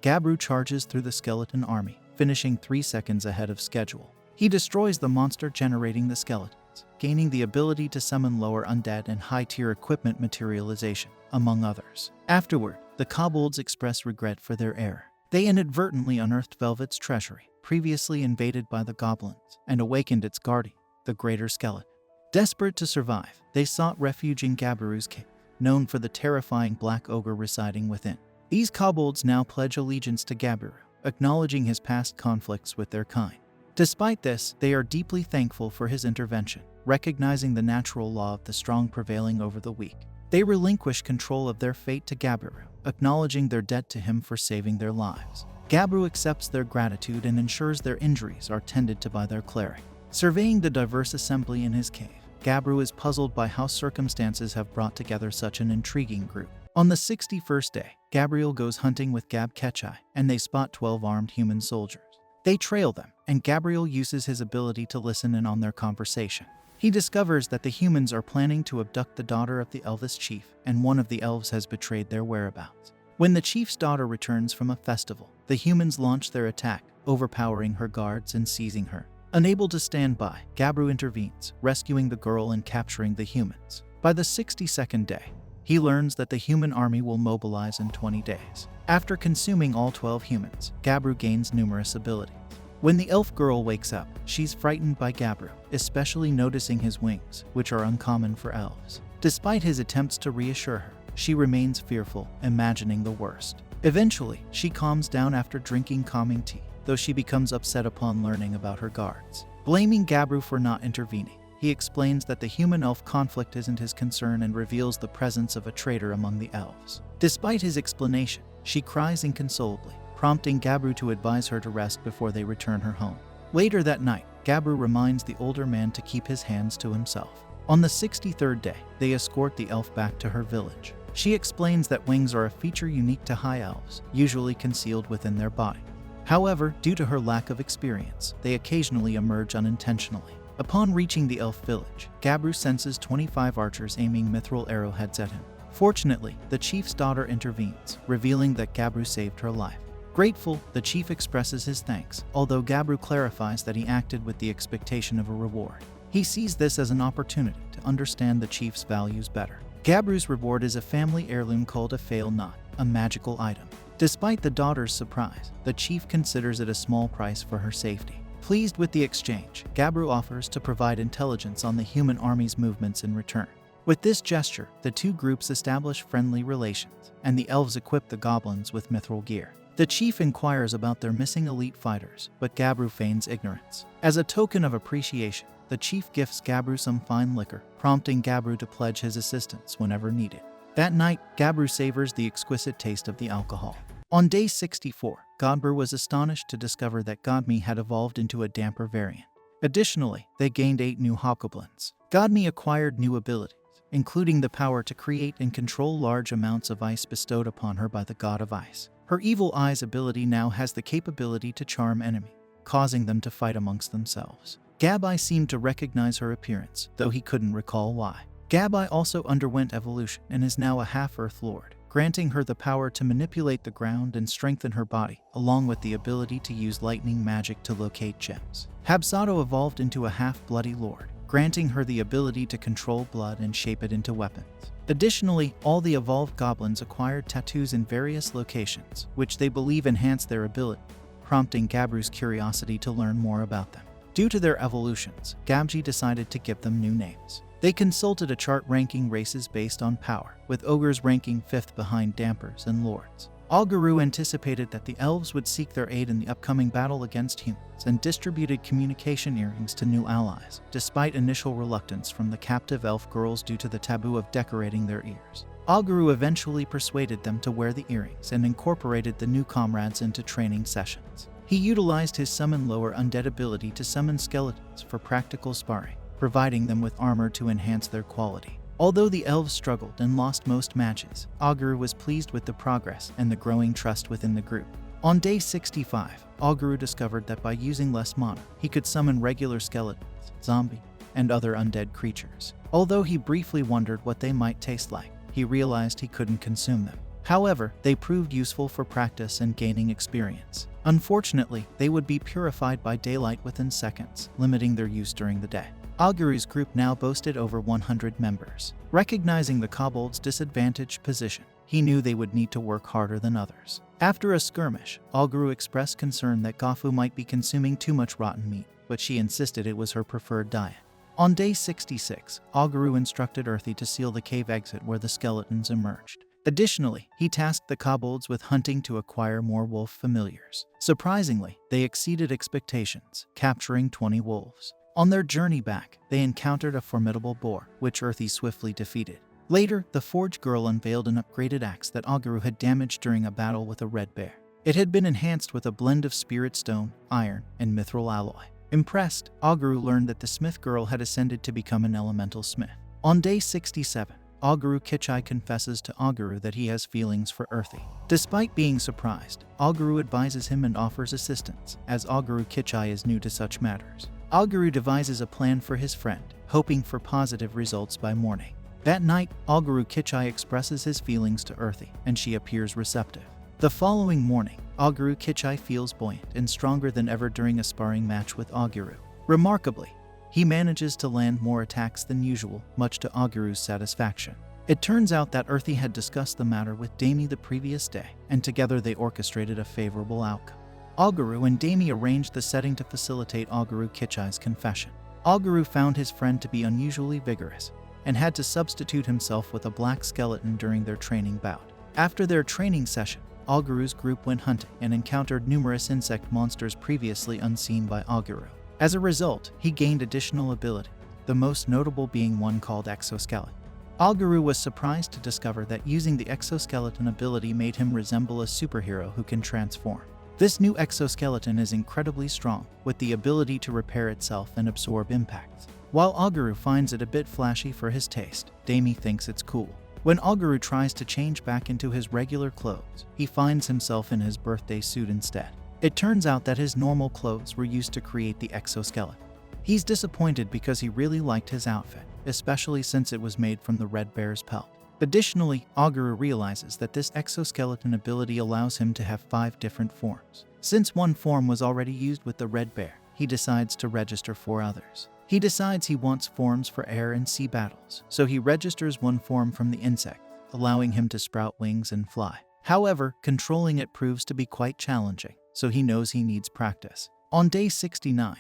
Goburou charges through the skeleton army, finishing 3 seconds ahead of schedule. He destroys the monster generating the skeletons, gaining the ability to summon lower undead and high-tier equipment materialization, among others. Afterward, the kobolds express regret for their error. They inadvertently unearthed Velvet's treasury, previously invaded by the goblins, and awakened its guardian, the greater skeleton. Desperate to survive, they sought refuge in Goburou's cave, known for the terrifying black ogre residing within. These kobolds now pledge allegiance to Goburou, acknowledging his past conflicts with their kind. Despite this, they are deeply thankful for his intervention, recognizing the natural law of the strong prevailing over the weak. They relinquish control of their fate to Goburou, acknowledging their debt to him for saving their lives. Goburou accepts their gratitude and ensures their injuries are tended to by their cleric. Surveying the diverse assembly in his cave, Goburou is puzzled by how circumstances have brought together such an intriguing group. On the 61st day, Goburou goes hunting with Gab-Kechai, and they spot 12 armed human soldiers. They trail them, and Goburou uses his ability to listen in on their conversation. He discovers that the humans are planning to abduct the daughter of the Elvis chief, and one of the elves has betrayed their whereabouts. When the chief's daughter returns from a festival, the humans launch their attack, overpowering her guards and seizing her. Unable to stand by, Goburou intervenes, rescuing the girl and capturing the humans. By the 62nd day, he learns that the human army will mobilize in 20 days. After consuming all 12 humans, Goburou gains numerous abilities. When the elf girl wakes up, she's frightened by Goburou, especially noticing his wings, which are uncommon for elves. Despite his attempts to reassure her, she remains fearful, imagining the worst. Eventually, she calms down after drinking calming tea, though she becomes upset upon learning about her guards. Blaming Goburou for not intervening, he explains that the human-elf conflict isn't his concern and reveals the presence of a traitor among the elves. Despite his explanation, she cries inconsolably, prompting Goburou to advise her to rest before they return her home. Later that night, Goburou reminds the older man to keep his hands to himself. On the 63rd day, they escort the elf back to her village. She explains that wings are a feature unique to high elves, usually concealed within their body. However, due to her lack of experience, they occasionally emerge unintentionally. Upon reaching the elf village, Goburou senses 25 archers aiming mithril arrowheads at him. Fortunately, the chief's daughter intervenes, revealing that Goburou saved her life. Grateful, the chief expresses his thanks, although Goburou clarifies that he acted with the expectation of a reward. He sees this as an opportunity to understand the chief's values better. Goburou's reward is a family heirloom called a fail knot, a magical item. Despite the daughter's surprise, the chief considers it a small price for her safety. Pleased with the exchange, Goburou offers to provide intelligence on the human army's movements in return. With this gesture, the two groups establish friendly relations, and the elves equip the goblins with mithril gear. The chief inquires about their missing elite fighters, but Goburou feigns ignorance. As a token of appreciation, the chief gifts Goburou some fine liquor, prompting Goburou to pledge his assistance whenever needed. That night, Goburou savors the exquisite taste of the alcohol. On day 64, Goburou was astonished to discover that Godmi had evolved into a damper variant. Additionally, they gained 8 new hobgoblins. Godmi acquired new abilities, including the power to create and control large amounts of ice bestowed upon her by the god of ice. Her evil eye's ability now has the capability to charm enemies, causing them to fight amongst themselves. Goburou seemed to recognize her appearance, though he couldn't recall why. Goburou also underwent evolution and is now a half-Earth Lord, granting her the power to manipulate the ground and strengthen her body, along with the ability to use lightning magic to locate gems. Habsato evolved into a half-bloody Lord, granting her the ability to control blood and shape it into weapons. Additionally, all the evolved goblins acquired tattoos in various locations, which they believe enhance their ability, prompting Goburou's curiosity to learn more about them. Due to their evolutions, Goburou decided to give them new names. They consulted a chart ranking races based on power, with ogres ranking 5th behind dampers and lords. Goburou anticipated that the elves would seek their aid in the upcoming battle against humans and distributed communication earrings to new allies, despite initial reluctance from the captive elf girls due to the taboo of decorating their ears. Goburou eventually persuaded them to wear the earrings and incorporated the new comrades into training sessions. He utilized his summon lower undead ability to summon skeletons for practical sparring, providing them with armor to enhance their quality. Although the elves struggled and lost most matches, Goburou was pleased with the progress and the growing trust within the group. On day 65, Goburou discovered that by using less mana, he could summon regular skeletons, zombie, and other undead creatures. Although he briefly wondered what they might taste like, he realized he couldn't consume them. However, they proved useful for practice and gaining experience. Unfortunately, they would be purified by daylight within seconds, limiting their use during the day. Goburou's group now boasted over 100 members. Recognizing the kobolds' disadvantaged position, he knew they would need to work harder than others. After a skirmish, Goburou expressed concern that Gofu might be consuming too much rotten meat, but she insisted it was her preferred diet. On day 66, Goburou instructed Earthy to seal the cave exit where the skeletons emerged. Additionally, he tasked the kobolds with hunting to acquire more wolf familiars. Surprisingly, they exceeded expectations, capturing 20 wolves. On their journey back, they encountered a formidable boar, which Earthy swiftly defeated. Later, the Forge Girl unveiled an upgraded axe that Goburou had damaged during a battle with a red bear. It had been enhanced with a blend of spirit stone, iron, and mithril alloy. Impressed, Goburou learned that the Smith Girl had ascended to become an elemental smith. On day 67, Goburou Kichai confesses to Goburou that he has feelings for Earthy. Despite being surprised, Goburou advises him and offers assistance, as Goburou Kichai is new to such matters. Goburou devises a plan for his friend, hoping for positive results by morning. That night, Goburou Kichai expresses his feelings to Earthy, and she appears receptive. The following morning, Goburou Kichai feels buoyant and stronger than ever during a sparring match with Goburou. Remarkably, he manages to land more attacks than usual, much to Goburou's satisfaction. It turns out that Earthy had discussed the matter with Damie the previous day, and together they orchestrated a favorable outcome. Goburou and Damie arranged the setting to facilitate Goburou Kichai's confession. Goburou found his friend to be unusually vigorous, and had to substitute himself with a black skeleton during their training bout. After their training session, Goburou's group went hunting and encountered numerous insect monsters previously unseen by Goburou. As a result, he gained additional ability, the most notable being one called Exoskeleton. Goburou was surprised to discover that using the exoskeleton ability made him resemble a superhero who can transform. This new exoskeleton is incredibly strong, with the ability to repair itself and absorb impacts. While Goburou finds it a bit flashy for his taste, Damie thinks it's cool. When Goburou tries to change back into his regular clothes, he finds himself in his birthday suit instead. It turns out that his normal clothes were used to create the exoskeleton. He's disappointed because he really liked his outfit, especially since it was made from the red bear's pelt. Additionally, Goburou realizes that this exoskeleton ability allows him to have 5 different forms. Since one form was already used with the red bear, he decides to register 4 others. He decides he wants forms for air and sea battles, so he registers one form from the insect, allowing him to sprout wings and fly. However, controlling it proves to be quite challenging, so he knows he needs practice. On day 69,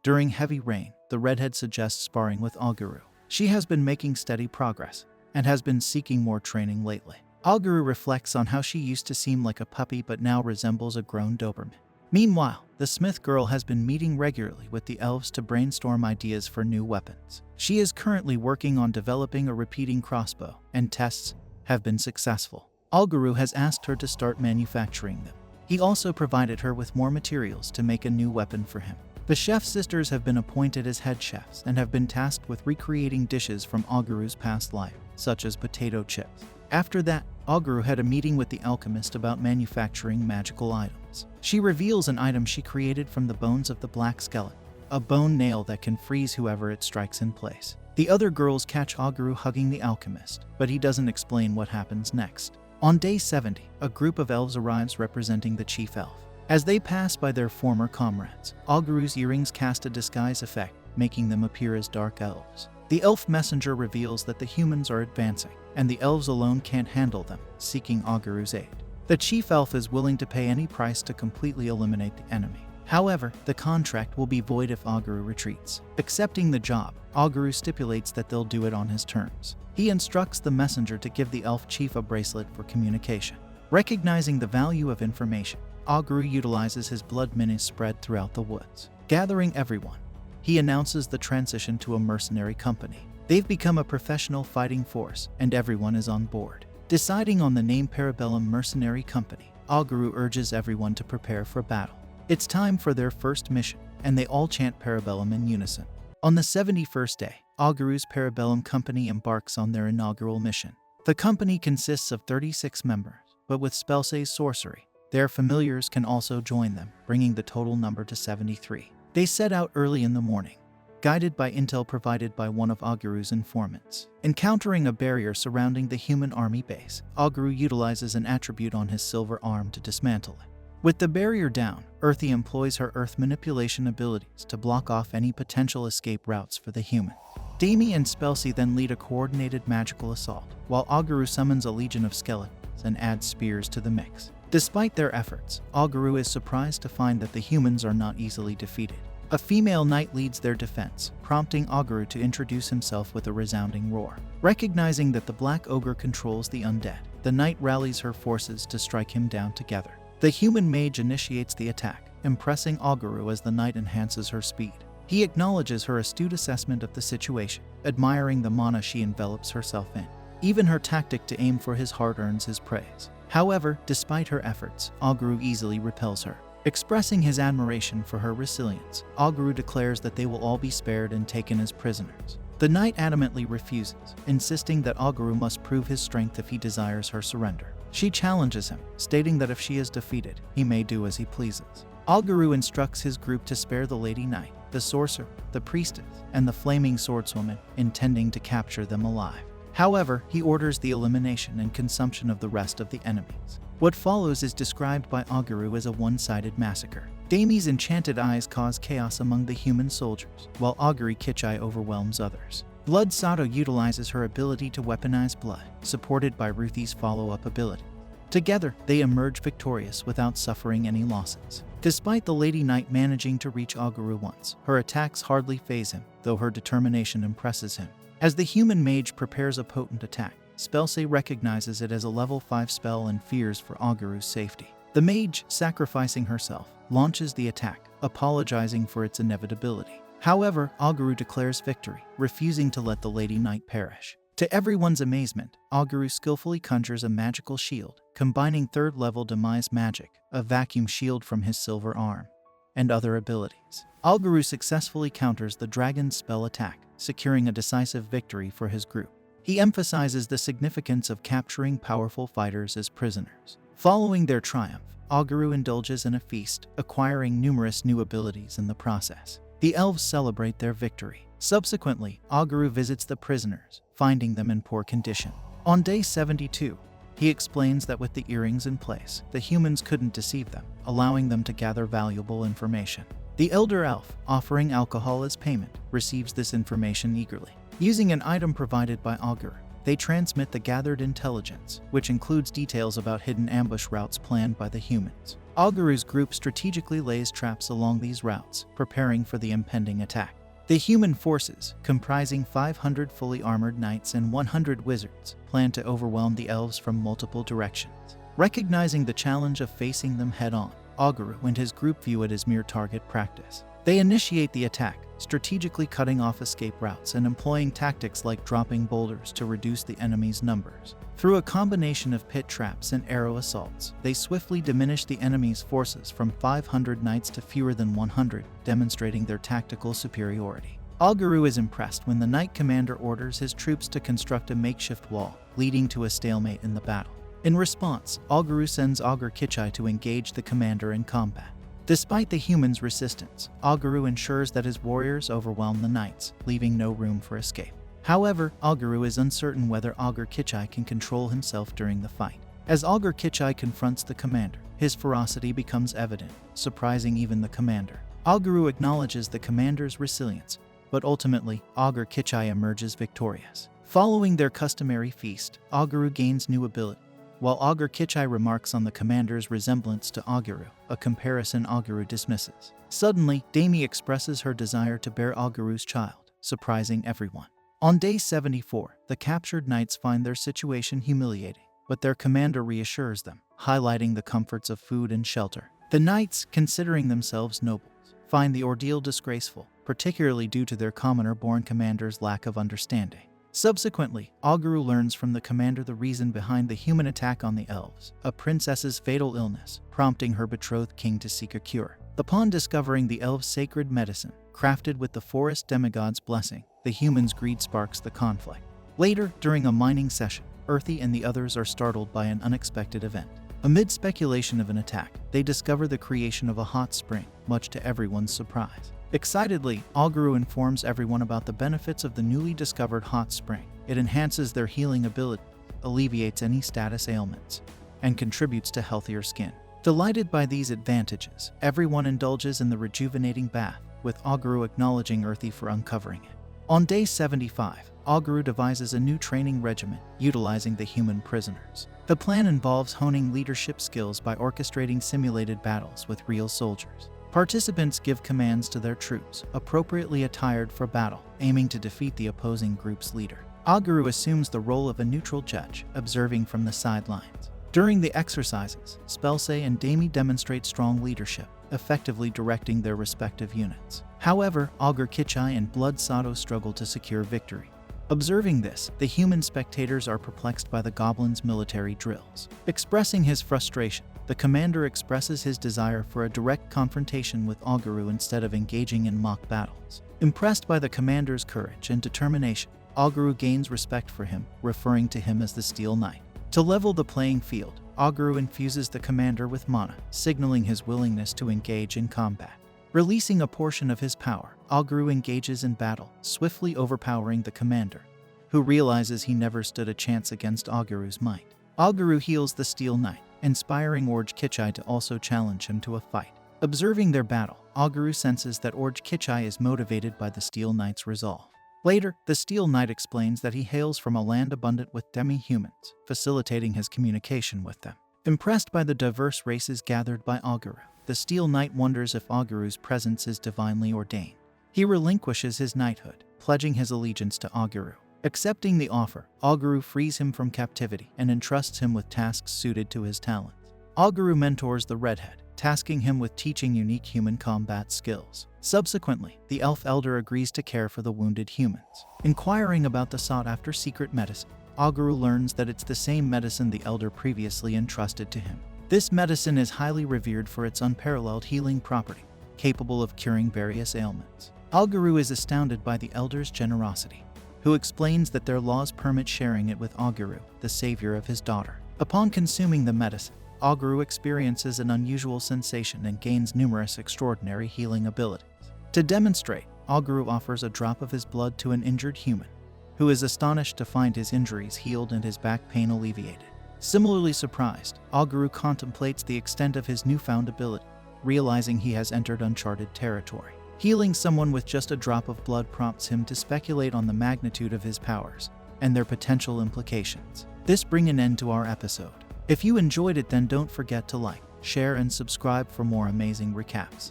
during heavy rain, the redhead suggests sparring with Goburou. She has been making steady progress, and has been seeking more training lately. Goburou reflects on how she used to seem like a puppy but now resembles a grown Doberman. Meanwhile, the Smith Girl has been meeting regularly with the elves to brainstorm ideas for new weapons. She is currently working on developing a repeating crossbow, and tests have been successful. Goburou has asked her to start manufacturing them. He also provided her with more materials to make a new weapon for him. The chef sisters have been appointed as head chefs and have been tasked with recreating dishes from Goburou's past life, such as potato chips. After that, Goburou had a meeting with the alchemist about manufacturing magical items. items. She reveals an item she created from the bones of the black skeleton, a bone nail that can freeze whoever it strikes in place. The other girls catch Goburou hugging the alchemist, but he doesn't explain what happens next. On day 70, a group of elves arrives representing the chief elf. As they pass by their former comrades, Goburou's earrings cast a disguise effect, making them appear as dark elves. The elf messenger reveals that the humans are advancing, and the elves alone can't handle them, seeking Goburou's aid. The chief elf is willing to pay any price to completely eliminate the enemy. However, the contract will be void if Goburou retreats. Accepting the job, Goburou stipulates that they'll do it on his terms. He instructs the messenger to give the elf chief a bracelet for communication. Recognizing the value of information, Goburou utilizes his blood minis spread throughout the woods. Gathering everyone, he announces the transition to a mercenary company. They've become a professional fighting force, and everyone is on board. Deciding on the name Parabellum Mercenary Company, Goburou urges everyone to prepare for battle. It's time for their first mission, and they all chant Parabellum in unison. On the 71st day, Goburou's Parabellum Company embarks on their inaugural mission. The company consists of 36 members, but with Spellsay's sorcery, their familiars can also join them, bringing the total number to 73. They set out early in the morning, guided by intel provided by one of Goburou's informants. Encountering a barrier surrounding the human army base, Goburou utilizes an attribute on his silver arm to dismantle it. With the barrier down, Earthy employs her earth manipulation abilities to block off any potential escape routes for the human. Damie and Spelsay then lead a coordinated magical assault, while Goburou summons a legion of skeletons and adds spears to the mix. Despite their efforts, Goburou is surprised to find that the humans are not easily defeated. A female knight leads their defense, prompting Goburou to introduce himself with a resounding roar. Recognizing that the Black Ogre controls the undead, the knight rallies her forces to strike him down together. The human mage initiates the attack, impressing Goburou as the knight enhances her speed. He acknowledges her astute assessment of the situation, admiring the mana she envelops herself in. Even her tactic to aim for his heart earns his praise. However, despite her efforts, Goburou easily repels her. Expressing his admiration for her resilience, Goburou declares that they will all be spared and taken as prisoners. The knight adamantly refuses, insisting that Goburou must prove his strength if he desires her surrender. She challenges him, stating that if she is defeated, he may do as he pleases. Goburou instructs his group to spare the Lady Knight, the Sorcerer, the Priestess, and the Flaming Swordswoman, intending to capture them alive. However, he orders the elimination and consumption of the rest of the enemies. What follows is described by Goburou as a one-sided massacre. Damie's enchanted eyes cause chaos among the human soldiers, while Augury Kichai overwhelms others. Blood Sato utilizes her ability to weaponize blood, supported by Ruthie's follow-up ability. Together, they emerge victorious without suffering any losses. Despite the Lady Knight managing to reach Goburou once, her attacks hardly faze him, though her determination impresses him. As the human mage prepares a potent attack, Spelsay recognizes it as a level 5 spell and fears for Goburou's safety. The mage, sacrificing herself, launches the attack, apologizing for its inevitability. However, Goburou declares victory, refusing to let the Lady Knight perish. To everyone's amazement, Goburou skillfully conjures a magical shield, combining 3rd level demise magic, a vacuum shield from his silver arm, and other abilities. Goburou successfully counters the dragon's spell attack, securing a decisive victory for his group. He emphasizes the significance of capturing powerful fighters as prisoners. Following their triumph, Goburou indulges in a feast, acquiring numerous new abilities in the process. The elves celebrate their victory. Subsequently, Goburou visits the prisoners, finding them in poor condition. On day 72, he explains that with the earrings in place, the humans couldn't deceive them, allowing them to gather valuable information. The elder elf, offering alcohol as payment, receives this information eagerly. Using an item provided by Goburou, they transmit the gathered intelligence, which includes details about hidden ambush routes planned by the humans. Goburou's group strategically lays traps along these routes, preparing for the impending attack. The human forces, comprising 500 fully armored knights and 100 wizards, plan to overwhelm the elves from multiple directions. Recognizing the challenge of facing them head-on, Goburou and his group view it as mere target practice. They initiate the attack, strategically cutting off escape routes and employing tactics like dropping boulders to reduce the enemy's numbers. Through a combination of pit traps and arrow assaults, they swiftly diminish the enemy's forces from 500 knights to fewer than 100, demonstrating their tactical superiority. Goburou is impressed when the knight commander orders his troops to construct a makeshift wall, leading to a stalemate in the battle. In response, Goburou sends Augur Kichai to engage the commander in combat. Despite the humans' resistance, Goburou ensures that his warriors overwhelm the knights, leaving no room for escape. However, Goburou is uncertain whether Augur Kichai can control himself during the fight. As Augur Kichai confronts the commander, his ferocity becomes evident, surprising even the commander. Goburou acknowledges the commander's resilience, but ultimately, Augur Kichai emerges victorious. Following their customary feast, Goburou gains new ability, while Augur Kichai remarks on the commander's resemblance to Goburou, a comparison Goburou dismisses. Suddenly, Dami expresses her desire to bear Goburou's child, surprising everyone. On day 74, the captured knights find their situation humiliating, but their commander reassures them, highlighting the comforts of food and shelter. The knights, considering themselves nobles, find the ordeal disgraceful, particularly due to their commoner-born commander's lack of understanding. Subsequently, Goburou learns from the commander the reason behind the human attack on the elves, a princess's fatal illness, prompting her betrothed king to seek a cure. Upon discovering the elves' sacred medicine, crafted with the forest demigod's blessing, the humans' greed sparks the conflict. Later, during a mining session, Earthy and the others are startled by an unexpected event. Amid speculation of an attack, they discover the creation of a hot spring, much to everyone's surprise. Excitedly, Goburou informs everyone about the benefits of the newly discovered hot spring. It enhances their healing ability, alleviates any status ailments, and contributes to healthier skin. Delighted by these advantages, everyone indulges in the rejuvenating bath, with Goburou acknowledging Earthy for uncovering it. On day 75, Goburou devises a new training regimen, utilizing the human prisoners. The plan involves honing leadership skills by orchestrating simulated battles with real soldiers. Participants give commands to their troops, appropriately attired for battle, aiming to defeat the opposing group's leader. Goburou assumes the role of a neutral judge, observing from the sidelines. During the exercises, Spelsay and Dami demonstrate strong leadership, effectively directing their respective units. However, Augur Kichai and Blood Sato struggle to secure victory. Observing this, the human spectators are perplexed by the goblin's military drills. Expressing his frustration, the commander expresses his desire for a direct confrontation with Goburou instead of engaging in mock battles. Impressed by the commander's courage and determination, Goburou gains respect for him, referring to him as the Steel Knight. To level the playing field, Goburou infuses the commander with mana, signaling his willingness to engage in combat. Releasing a portion of his power, Goburou engages in battle, swiftly overpowering the commander, who realizes he never stood a chance against Goburou's might. Goburou heals the Steel Knight, inspiring Augur Kichai to also challenge him to a fight. Observing their battle, Goburou senses that Augur Kichai is motivated by the Steel Knight's resolve. Later, the Steel Knight explains that he hails from a land abundant with demi-humans, facilitating his communication with them. Impressed by the diverse races gathered by Goburou, the Steel Knight wonders if Goburou's presence is divinely ordained. He relinquishes his knighthood, pledging his allegiance to Goburou. Accepting the offer, Goburou frees him from captivity and entrusts him with tasks suited to his talents. Goburou mentors the redhead, tasking him with teaching unique human combat skills. Subsequently, the elf elder agrees to care for the wounded humans. Inquiring about the sought-after secret medicine, Goburou learns that it's the same medicine the elder previously entrusted to him. This medicine is highly revered for its unparalleled healing property, capable of curing various ailments. Goburou is astounded by the elder's generosity, who explains that their laws permit sharing it with Goburou, the savior of his daughter. Upon consuming the medicine, Goburou experiences an unusual sensation and gains numerous extraordinary healing abilities. To demonstrate, Goburou offers a drop of his blood to an injured human, who is astonished to find his injuries healed and his back pain alleviated. Similarly surprised, Goburou contemplates the extent of his newfound ability, realizing he has entered uncharted territory. Healing someone with just a drop of blood prompts him to speculate on the magnitude of his powers and their potential implications. This brings an end to our episode. If you enjoyed it, then don't forget to like, share, and subscribe for more amazing recaps.